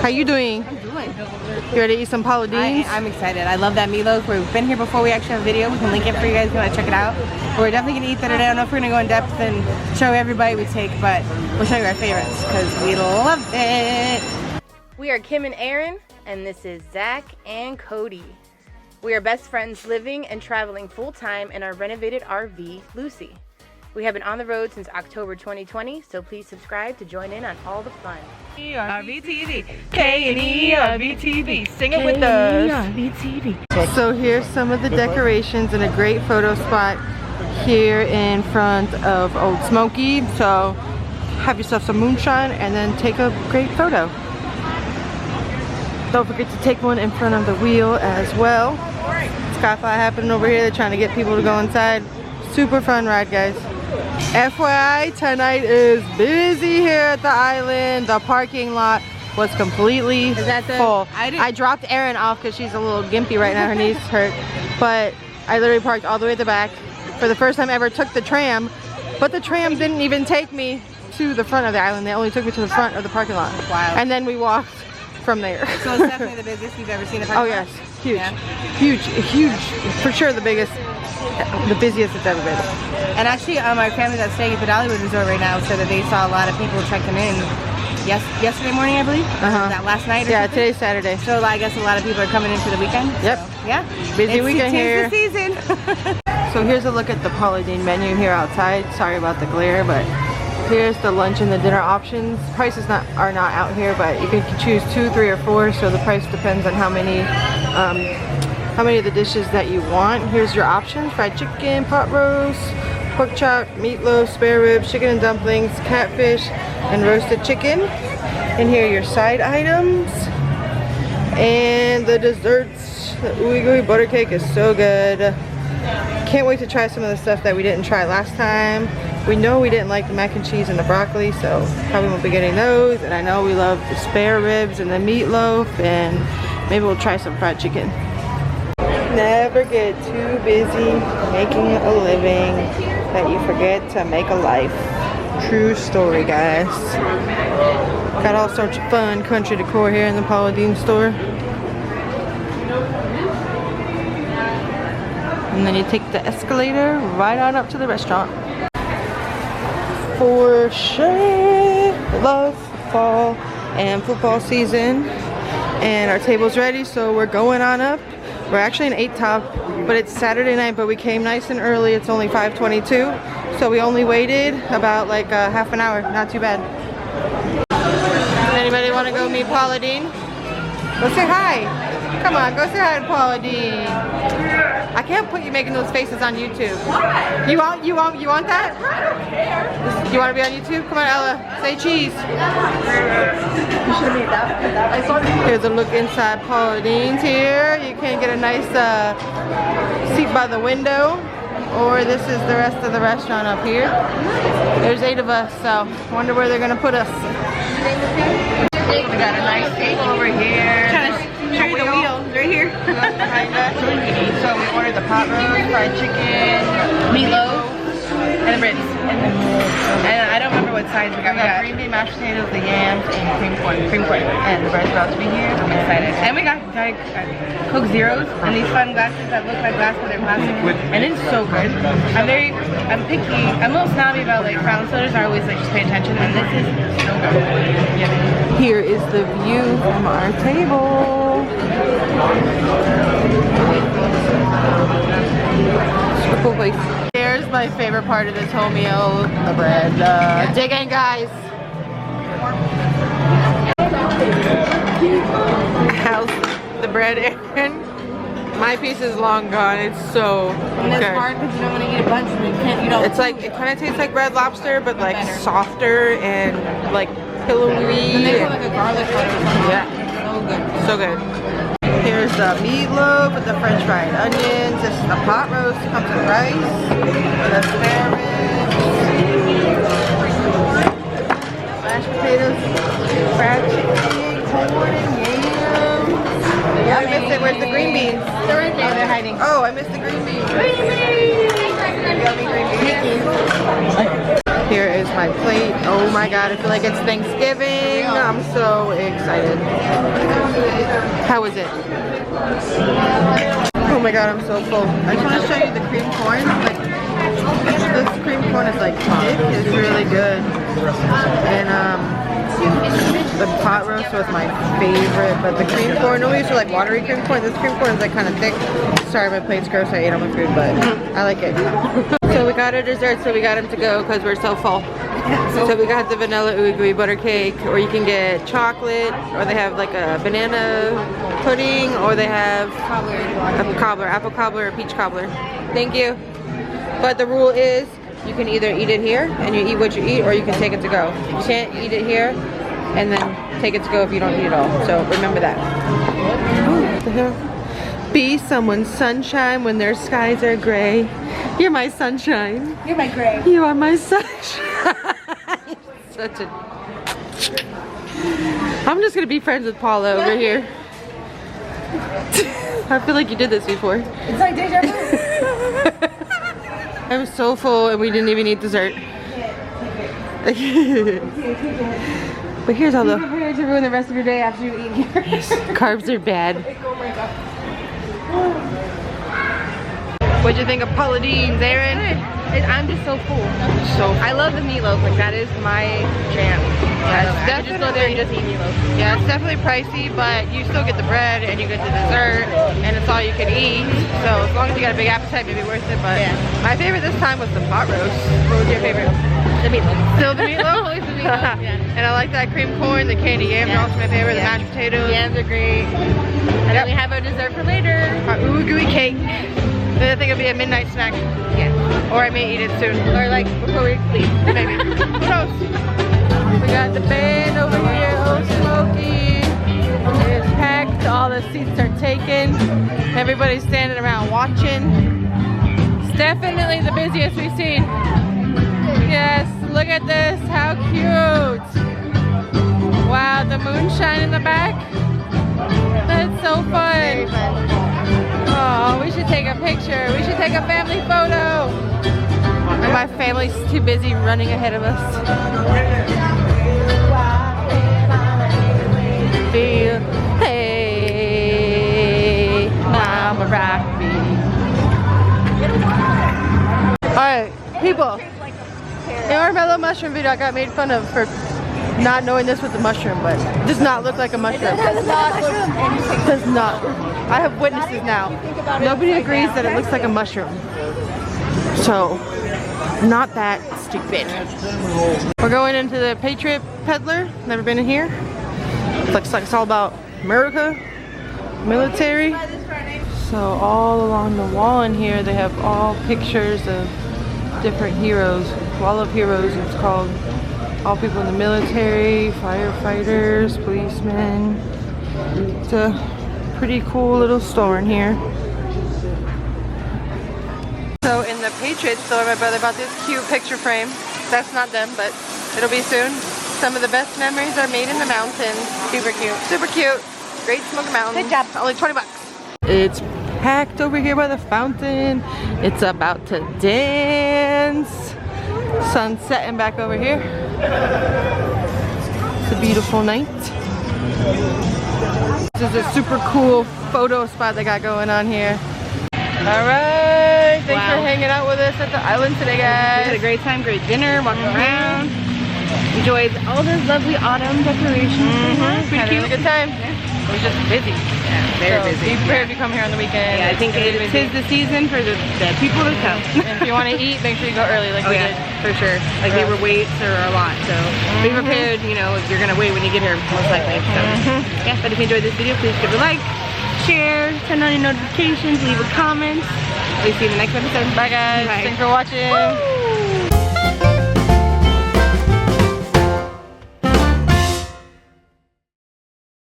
How you doing? I'm doing. You ready to eat some Paula Deen'S? I'm excited. I love that meatloaf. We've been here before. We actually have a video. We can link it for you guys if you want to check it out. But we're definitely going to eat that today. I don't know if we're going to go in depth and show every bite we take, but we'll show you our favorites because we love it. We are Kim and Aaron, and this is Zach and Cody. We are best friends living and traveling full-time in our renovated RV, Lucy. We have been on the road since October 2020, so please subscribe to join in on all the fun. RVTV, K&E RVTV, sing it with us. So here's some of the decorations and a great photo spot here in front of Old Smoky. So have yourself some moonshine and then take a great photo. Don't forget to take one in front of the wheel as well. Skyfly happening over here. They're trying to get people to go inside. Super fun ride, guys. FYI, tonight is busy here at the island. The parking lot was completely full. I dropped Erin off because she's a little gimpy right now. Her knees hurt. But I literally parked all the way at the back. For the first time ever, took the tram. But the tram didn't even take me to the front of the island. They only took me to the front of the parking lot. Wow. And then we walked from there. So it's definitely the busiest you've ever seen a parking lot? Oh yes, huge. Yeah. Huge. For sure the biggest. The busiest it's ever been. And actually, our family that's staying at the Dollywood Resort right now said that they saw a lot of people checking in yesterday morning, I believe. That last night or something? Today's Saturday. So I guess a lot of people are coming in for the weekend. Yep. So, yeah. Busy weekend here. It's the season. So here's a look at the Paula Deen menu here outside. Sorry about the glare, but here's the lunch and the dinner options. Prices are not out here, but you can choose 2, 3, or 4. So the price depends on how many of the dishes that you want. Here's your options: fried chicken, pot roast, pork chop, meatloaf, spare ribs, chicken and dumplings, catfish, and roasted chicken. And here are your side items. And the desserts. The ooey gooey butter cake is so good. Can't wait to try some of the stuff that we didn't try last time. We know we didn't like the mac and cheese and the broccoli, so probably won't be getting those. And I know we love the spare ribs and the meatloaf, and maybe we'll try some fried chicken. Never get too busy making a living that you forget to make a life. True story, guys. Got all sorts of fun country decor here in the Paula Deen'S store. And then you take the escalator right on up to the restaurant. For sure, love fall and football season. And our table's ready, so we're going on up. We're actually an 8-top, but it's Saturday night, but we came nice and early. It's only 5:22, so we only waited about like half an hour. Not too bad. Anybody want to go meet Paula Deen? Go say hi. Come on, go say hi to Paula Deen. I can't put you making those faces on YouTube. What? You want that? I don't care. You want to be on YouTube? Come on, Ella. Say cheese. Here's a look inside Paula Deen'S here. You can get a nice seat by the window, or this is the rest of the restaurant up here. There's 8 of us, so I wonder where they're gonna put us. We got a nice table over here. Trying to show you the wheels right here. So we ordered the pot roast, fried chicken, meatloaf, and the ribs. And I don't remember what size we got. We got green bean, mashed potatoes, the yams, and cream corn. And the bread's about to be here. I'm excited. And we got Coke Zeros and these fun glasses that look like glass but they're plastic. And it's so good. I'm picky. I'm a little snobby about like crown sodas. I always like just pay attention, and this is so good. Yeah. Here is the view from our table. Super cool place. Here's my favorite part of this whole meal, the bread. Dig in, guys. How's the bread, Aaron? My piece is long gone. It's so And that's hard because you don't want to eat a bunch and you can't eat all. It's like, it kind of tastes like Red Lobster, but like softer and like pillowy. And they put like a garlic butter or something. Yeah. So good. Here's the meatloaf with the french fried onions. This is the pot roast. It comes with rice, the spare ribs, mashed potatoes, fried chicken, corn, and yams. Oh, I missed it. Where's the green beans? They're right there. They're hiding. Oh, I missed the green beans. Green beans! Yummy green beans. Here is my my plate. Oh my god, I feel like it's Thanksgiving. I'm so excited. How is it? Oh my god, I'm so full. I just want to show you the cream corn. Like, this cream corn is like thick. It's really good. And the pot roast was my favorite, but the cream corn, no, we used to like watery cream corn. This cream corn is like kind of thick. Sorry, my plate's gross. I ate all my food, but I like it. So we got our dessert, so we got them to go because we're so full. So we got the vanilla ooey gooey butter cake, or you can get chocolate, or they have like a banana pudding, or they have a cobbler, apple cobbler, or peach cobbler. Thank you. But the rule is you can either eat it here and you eat what you eat, or you can take it to go. You can't eat it here and then take it to go if you don't eat it all. So remember that. What the hell? Be someone's sunshine when their skies are gray. You're my sunshine. You're my gray. You are my sunshine. Such a... I'm just gonna be friends with Paula over here. I feel like you did this before. It's like deja vu. I'm so full and we didn't even eat dessert. But here's all the... Be prepared to ruin the rest of your day after you eat yours. Carbs are bad. Oh my god. What'd you think of Paula Deen'S, Aaron? I'm just so full. So I love the meatloaf. Like, that is my jam. Yeah, it's I could just go there and just eat meatloaf. Yeah, it's definitely pricey, but you still get the bread and you get the dessert, and it's all you can eat. So as long as you got a big appetite, maybe worth it. But Yeah. my favorite this time was the pot roast. What was your favorite? The meatloaf. Still the meatloaf? Always the meatloaf, yeah. And I like that cream corn, the candy yams are also my favorite, the mashed potatoes. Yams are great. And then we have our dessert for later. Our ooey gooey cake. Then I think it'll be a midnight snack. Yeah. Or I may eat it soon. Or like before we leave. Maybe. Who knows? We got the band over here, oh smoky. It's packed, all the seats are taken. Everybody's standing around watching. It's definitely the busiest we've seen. Yes, look at this, how cute. Wow, the moonshine in the back. That's so fun. Oh, we should take a picture. We should take a family photo. And my family's too busy running ahead of us. Feel, hey, Mama rock me. Alright, people. In our mellow mushroom video, I got made fun of for not knowing this was a mushroom, but it does not look like a mushroom. It does not look anything. Does not. I have witnesses now. Nobody agrees that it looks like a mushroom. So, not that stupid. We're going into the Patriot Peddler. Never been in here. Looks like it's all about America, military. So all along the wall in here, they have all pictures of different heroes. Wall of Heroes, it's called. All people in the military, firefighters, policemen. It's a pretty cool little store in here. So in the Patriot store, my brother bought this cute picture frame. That's not them, but it'll be soon. Some of the best memories are made in the mountains. Super cute. Super cute. Great Smoky Mountain. Good job. Only 20 bucks. It's packed over here by the fountain. It's about to dance. Sun's setting back over here. It's a beautiful night. This is a super cool photo spot they got going on here. Alright, thanks for hanging out with us at the island today, guys. We had a great time, great dinner, walking around. Enjoyed all those lovely autumn decorations. Pretty Had a cute. really good time. It was just busy. Yeah, very So busy. be prepared to come here on the weekend. Yeah, I think It's it gonna be is busy. the season for the people to come. And if you want to eat, make sure you go early like we did. For sure. Like they were waits or a lot, so be prepared, you know, if you're gonna wait when you get here, most likely. So yeah, but if you enjoyed this video, please give it a like, share, turn on your notifications, leave a comment. We'll see you in the next episode. Bye guys. Bye. Thanks for watching.